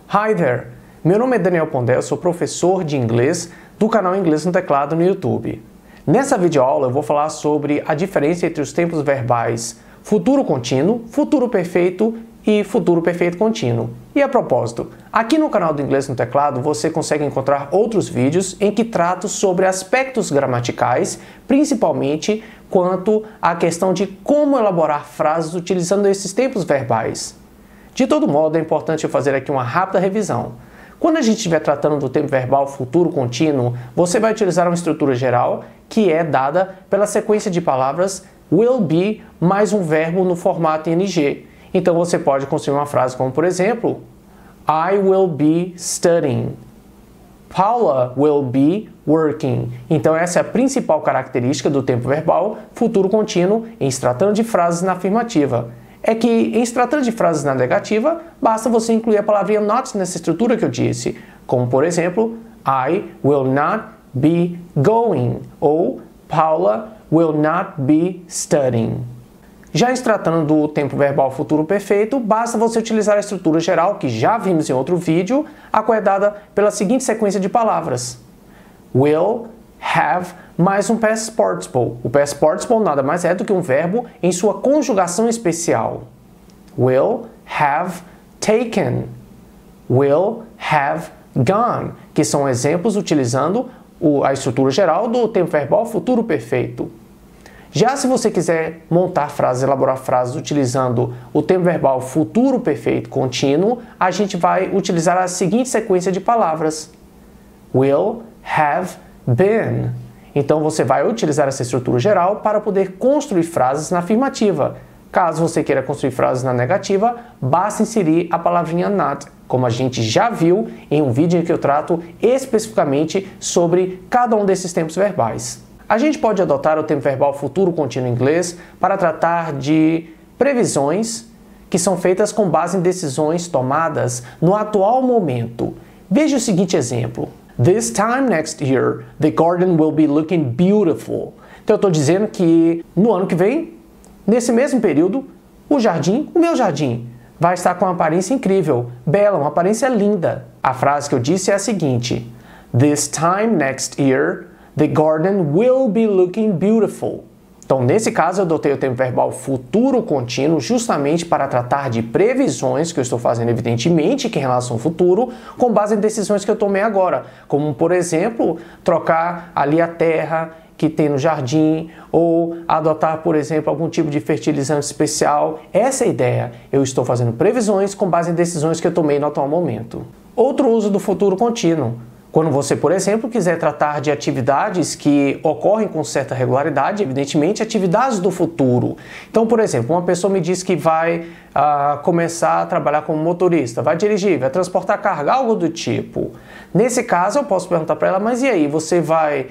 Hi there! Meu nome é Daniel Pondé, eu sou professor de inglês do canal Inglês no Teclado no YouTube. Nessa videoaula eu vou falar sobre a diferença entre os tempos verbais futuro contínuo, futuro perfeito e futuro perfeito contínuo. E a propósito, aqui no canal do Inglês no Teclado você consegue encontrar outros vídeos em que trato sobre aspectos gramaticais, principalmente quanto à questão de como elaborar frases utilizando esses tempos verbais. De todo modo, é importante eu fazer aqui uma rápida revisão. Quando a gente estiver tratando do tempo verbal futuro contínuo, você vai utilizar uma estrutura geral que é dada pela sequência de palavras will be mais um verbo no formato ing. Então você pode construir uma frase como, por exemplo, I will be studying. Paula will be working. Então essa é a principal característica do tempo verbal futuro contínuo em se tratando de frases na afirmativa. É que, em se tratando de frases na negativa, basta você incluir a palavrinha not nessa estrutura que eu disse, como por exemplo, I will not be going, ou Paula will not be studying. Já em se tratando do tempo verbal futuro perfeito, basta você utilizar a estrutura geral que já vimos em outro vídeo, a qual é dada pela seguinte sequência de palavras. Will, have, mais um past participle. O past participle nada mais é do que um verbo em sua conjugação especial. Will have taken. Will have gone. Que são exemplos utilizando a estrutura geral do tempo verbal futuro perfeito. Já se você quiser montar frases, elaborar frases utilizando o tempo verbal futuro perfeito contínuo, a gente vai utilizar a seguinte sequência de palavras. Will have been. Então você vai utilizar essa estrutura geral para poder construir frases na afirmativa. Caso você queira construir frases na negativa, basta inserir a palavrinha not, como a gente já viu em um vídeo em que eu trato especificamente sobre cada um desses tempos verbais. A gente pode adotar o tempo verbal futuro contínuo em inglês para tratar de previsões que são feitas com base em decisões tomadas no atual momento. Veja o seguinte exemplo. This time next year, the garden will be looking beautiful. Então eu estou dizendo que no ano que vem, nesse mesmo período, o meu jardim, vai estar com uma aparência incrível, bela, uma aparência linda. A frase que eu disse é a seguinte. This time next year, the garden will be looking beautiful. Então, nesse caso, eu adotei o tempo verbal futuro contínuo justamente para tratar de previsões que eu estou fazendo, evidentemente, que em relação ao futuro, com base em decisões que eu tomei agora. Como, por exemplo, trocar ali a terra que tem no jardim, ou adotar, por exemplo, algum tipo de fertilizante especial. Essa é a ideia. Eu estou fazendo previsões com base em decisões que eu tomei no atual momento. Outro uso do futuro contínuo. Quando você, por exemplo, quiser tratar de atividades que ocorrem com certa regularidade, evidentemente, atividades do futuro. Então, por exemplo, uma pessoa me diz que vai começar a trabalhar como motorista, vai dirigir, vai transportar carga, algo do tipo. Nesse caso, eu posso perguntar para ela, mas e aí, você vai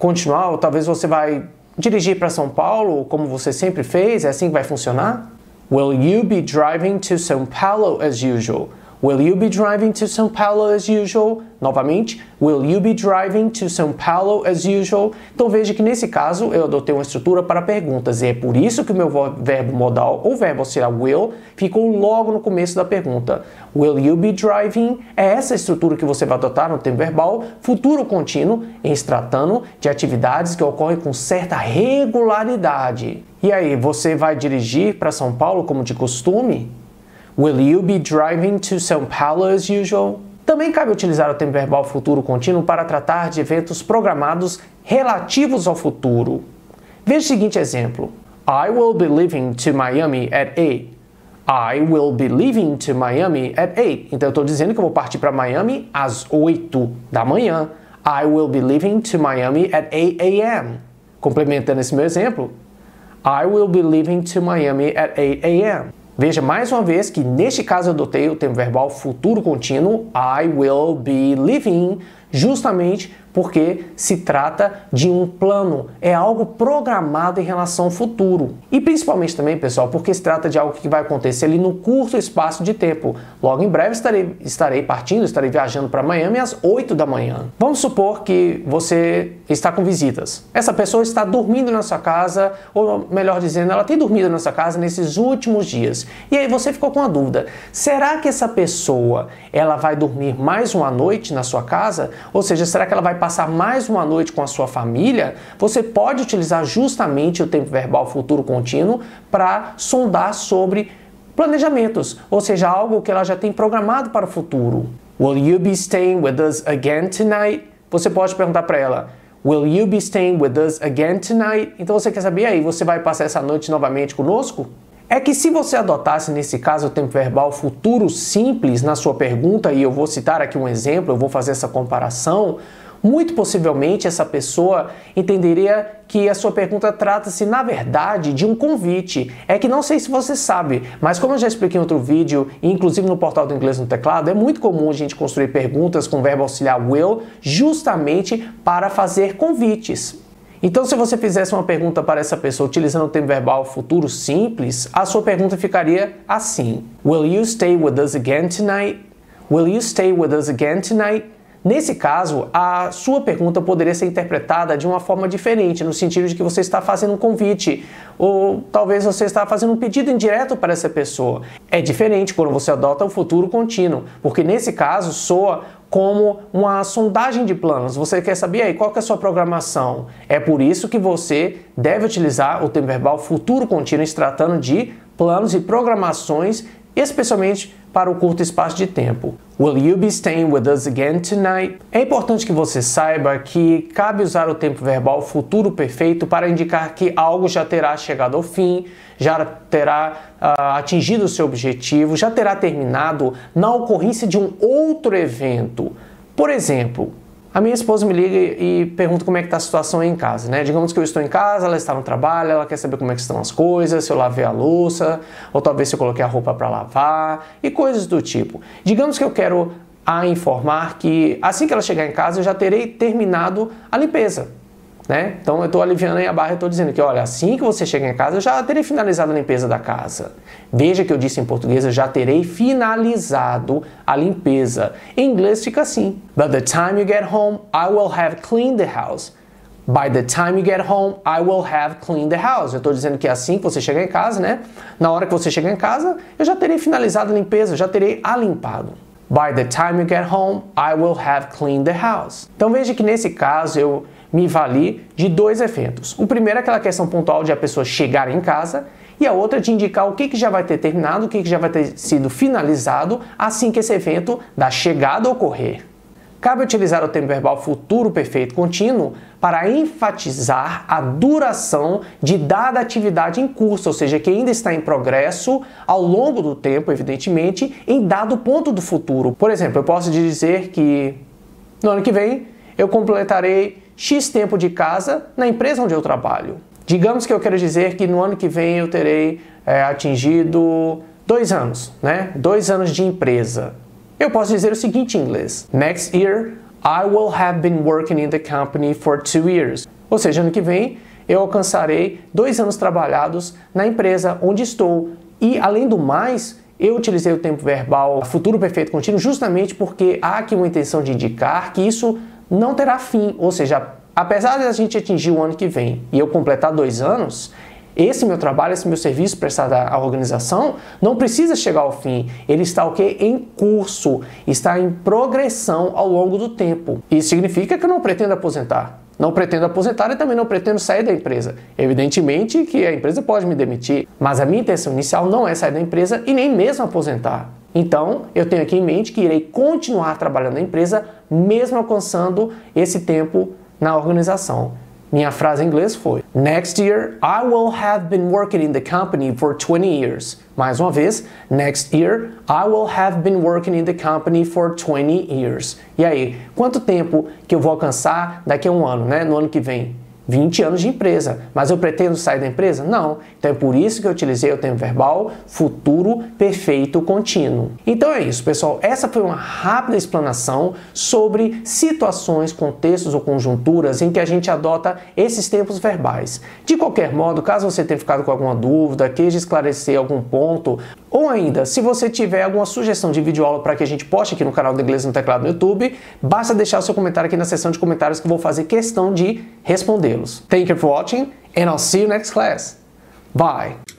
continuar, ou talvez você vai dirigir para São Paulo, como você sempre fez, é assim que vai funcionar? Will you be driving to São Paulo as usual? Will you be driving to São Paulo as usual? Novamente, will you be driving to São Paulo as usual? Então veja que nesse caso eu adotei uma estrutura para perguntas e é por isso que o meu verbo modal ou verbo auxiliar will ficou logo no começo da pergunta. Will you be driving? É essa estrutura que você vai adotar no tempo verbal futuro contínuo em se tratando de atividades que ocorrem com certa regularidade. E aí, você vai dirigir para São Paulo como de costume? Will you be driving to São Paulo as usual? Também cabe utilizar o tempo verbal futuro contínuo para tratar de eventos programados relativos ao futuro. Veja o seguinte exemplo. I will be leaving to Miami at 8. I will be leaving to Miami at 8. Então eu estou dizendo que eu vou partir para Miami às 8 da manhã. I will be leaving to Miami at 8 a.m. Complementando esse meu exemplo. I will be leaving to Miami at 8 a.m. Veja mais uma vez que neste caso eu adotei o tempo verbal futuro contínuo I will be leaving justamente porque se trata de um plano, é algo programado em relação ao futuro. E principalmente também, pessoal, porque se trata de algo que vai acontecer ali no curto espaço de tempo. Logo em breve estarei viajando para Miami às 8 da manhã. Vamos supor que você está com visitas. Essa pessoa está dormindo na sua casa, ou melhor dizendo, ela tem dormido na sua casa nesses últimos dias. E aí você ficou com a dúvida, será que essa pessoa ela vai dormir mais uma noite na sua casa? Ou seja, será que ela vai passar mais uma noite com a sua família? Você pode utilizar justamente o tempo verbal futuro contínuo para sondar sobre planejamentos, ou seja, algo que ela já tem programado para o futuro. Will you be staying with us again tonight? Você pode perguntar para ela, will you be staying with us again tonight? Então você quer saber aí, você vai passar essa noite novamente conosco? É que se você adotasse, nesse caso, o tempo verbal futuro simples na sua pergunta, e eu vou citar aqui um exemplo, eu vou fazer essa comparação, muito possivelmente essa pessoa entenderia que a sua pergunta trata-se, na verdade, de um convite. É que não sei se você sabe, mas como eu já expliquei em outro vídeo, e inclusive no portal do Inglês no Teclado, é muito comum a gente construir perguntas com o verbo auxiliar will justamente para fazer convites. Então, se você fizesse uma pergunta para essa pessoa utilizando o tempo verbal futuro simples, a sua pergunta ficaria assim: Will you stay with us again tonight? Will you stay with us again tonight? Nesse caso, a sua pergunta poderia ser interpretada de uma forma diferente, no sentido de que você está fazendo um convite, ou talvez você está fazendo um pedido indireto para essa pessoa. É diferente quando você adota o futuro contínuo, porque nesse caso soa como uma sondagem de planos. Você quer saber aí qual que é a sua programação. É por isso que você deve utilizar o tempo verbal futuro contínuo se tratando de planos e programações, especialmente para o curto espaço de tempo. Will you be staying with us again tonight? É importante que você saiba que cabe usar o tempo verbal futuro perfeito para indicar que algo já terá chegado ao fim, já terá atingido o seu objetivo, já terá terminado na ocorrência de um outro evento. Por exemplo, a minha esposa me liga e pergunta como é que está a situação aí em casa, né? Digamos que eu estou em casa, ela está no trabalho, ela quer saber como é que estão as coisas, se eu lavei a louça, ou talvez se eu coloquei a roupa para lavar, e coisas do tipo. Digamos que eu quero a informar que assim que ela chegar em casa eu já terei terminado a limpeza, né? Então eu estou aliviando aí a barra e estou dizendo que, olha, assim que você chegar em casa eu já terei finalizado a limpeza da casa. Veja que eu disse em português, eu já terei finalizado a limpeza. Em inglês fica assim: By the time you get home, I will have cleaned the house. By the time you get home, I will have cleaned the house. Eu estou dizendo que assim que você chegar em casa, né? Na hora que você chegar em casa, eu já terei finalizado a limpeza, eu já terei alimpado. By the time you get home, I will have cleaned the house. Então veja que nesse caso eu me vali de dois eventos. O primeiro é aquela questão pontual de a pessoa chegar em casa, e a outra de indicar o que já vai ter terminado, o que já vai ter sido finalizado assim que esse evento da chegada ocorrer. Cabe utilizar o tempo verbal futuro perfeito contínuo para enfatizar a duração de dada atividade em curso, ou seja, que ainda está em progresso ao longo do tempo, evidentemente, em dado ponto do futuro. Por exemplo, eu posso dizer que no ano que vem eu completarei X tempo de casa na empresa onde eu trabalho. Digamos que eu quero dizer que no ano que vem eu terei atingido 2 anos, né? 2 anos de empresa. Eu posso dizer o seguinte em inglês: Next year, I will have been working in the company for 2 years. Ou seja, ano que vem eu alcançarei 2 anos trabalhados na empresa onde estou. E, além do mais, eu utilizei o tempo verbal futuro perfeito contínuo justamente porque há aqui uma intenção de indicar que isso não terá fim. Ou seja, apesar de a gente atingir o ano que vem e eu completar 2 anos, esse meu trabalho, esse meu serviço prestado à organização não precisa chegar ao fim. Ele está o quê? Em curso, está em progressão ao longo do tempo. Isso significa que eu não pretendo aposentar. Não pretendo aposentar e também não pretendo sair da empresa. Evidentemente que a empresa pode me demitir, mas a minha intenção inicial não é sair da empresa e nem mesmo aposentar. Então, eu tenho aqui em mente que irei continuar trabalhando na empresa, mesmo alcançando esse tempo na organização. Minha frase em inglês foi: Next year, I will have been working in the company for 20 years. Mais uma vez, next year, I will have been working in the company for 20 years. E aí, quanto tempo que eu vou alcançar daqui a um ano, né? No ano que vem? 20 anos de empresa, mas eu pretendo sair da empresa? Não. Então é por isso que eu utilizei o tempo verbal futuro perfeito contínuo. Então é isso, pessoal. Essa foi uma rápida explanação sobre situações, contextos ou conjunturas em que a gente adota esses tempos verbais. De qualquer modo, caso você tenha ficado com alguma dúvida, queja esclarecer algum ponto, ou ainda, se você tiver alguma sugestão de videoaula para que a gente poste aqui no canal do Inglês no Teclado no YouTube, basta deixar o seu comentário aqui na seção de comentários que eu vou fazer questão de respondê-los. Thank you for watching and I'll see you next class. Bye!